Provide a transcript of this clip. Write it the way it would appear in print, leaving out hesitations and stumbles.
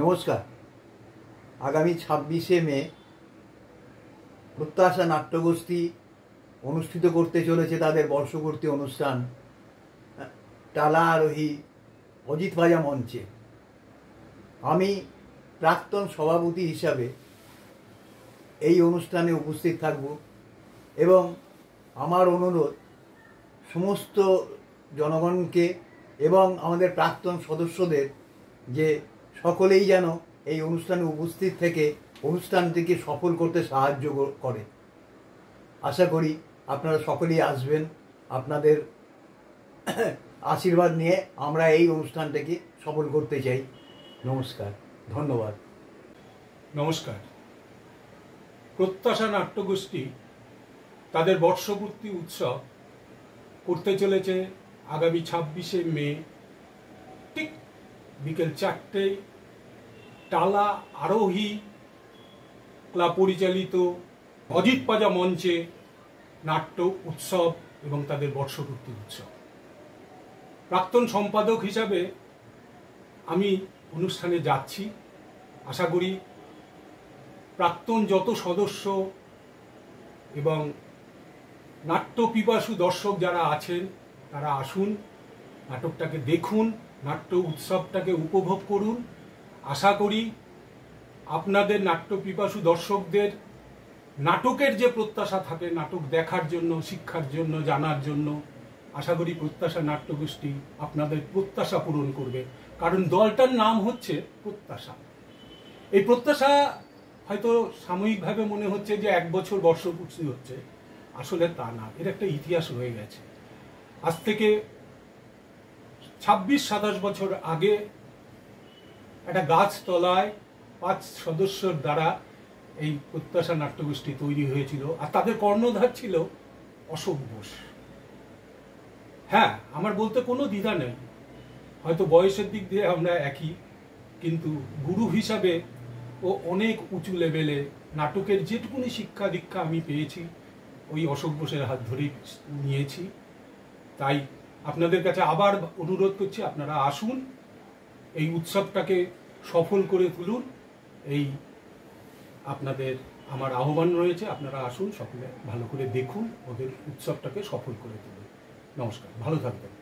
নমস্কার। আগামী 26শে মে প্রত্যাশা নাট্যগোষ্ঠী অনুষ্ঠিত করতে চলেছে তাদের বর্ষপূর্তি অনুষ্ঠান টালা আরোহী অজিত ভাজা মঞ্চে। আমি প্রাক্তন সভাপতি হিসাবে এই অনুষ্ঠানে উপস্থিত থাকব এবং আমার অনুরোধ সমস্ত জনগণকে এবং আমাদের প্রাক্তন সদস্যদের যে সকলেই যেন এই অনুষ্ঠানে উপস্থিত থেকে অনুষ্ঠানটিকে সফল করতে সাহায্য করে। আশা করি আপনারা সকলেই আসবেন। আপনাদের আশীর্বাদ নিয়ে আমরা এই অনুষ্ঠানটাকে সফল করতে চাই। নমস্কার, ধন্যবাদ। নমস্কার। প্রত্যাশা নাট্যগোষ্ঠী তাদের বর্ষপূর্তি উৎসব করতে চলেছে আগামী 26শে মে ঠিক বিকেল 4টেয় টালা আরোহী ক্লাব পরিচালিত অজিত পাজা মঞ্চে নাট্য উৎসব এবং তাদের বর্ষপূর্তি উৎসব। প্রাক্তন সম্পাদক হিসাবে আমি অনুষ্ঠানে যাচ্ছি। আশা করি প্রাক্তন যত সদস্য এবং নাট্য পিপাসু দর্শক যারা আছেন তারা আসুন, নাটকটাকে দেখুন, নাট্য উৎসবটাকে উপভোগ করুন। আশা করি আপনাদের নাট্য পিপাসু দর্শকদের নাটকের যে প্রত্যাশা থাকে নাটক দেখার জন্য, শিক্ষার জন্য, জানার জন্য, আশা করি প্রত্যাশা নাট্যগোষ্ঠী আপনাদের প্রত্যাশা পূরণ করবে। কারণ দলটার নাম হচ্ছে প্রত্যাশা। এই প্রত্যাশা হয়তো সাময়িকভাবে মনে হচ্ছে যে 1 বছর বর্ষপূর্তি হচ্ছে, আসলে তা না। এর একটা ইতিহাস রয়ে গেছে। আজ থেকে 26-27 বছর আগে একটা গাছতলায় 5 সদস্যর দ্বারা এই প্রত্যাশা নাট্যগোষ্ঠী তৈরি হয়েছিল, আর তাদের কর্ণধার ছিল অশোক বোস। হ্যাঁ, আমার বলতে কোনো দ্বিধা নেই, হয়তো বয়সের দিক দিয়ে আমরা একই, কিন্তু গুরু হিসাবে ও অনেক উঁচু লেভেলে নাটকের যেটুকুনি শিক্ষা দীক্ষা আমি পেয়েছি ওই অশোক বোসের হাত ধরেই নিয়েছি। তাই আপনাদের কাছে আবার অনুরোধ করছি, আপনারা আসুন, এই উৎসবটাকে সফল করে তুলুন। এই আপনাদের আমার আহ্বান রয়েছে, আপনারা আসুন, সকলে ভালো করে দেখুন, ওদের উৎসবটাকে সফল করে তুলুন। নমস্কার, ভালো থাকবেন।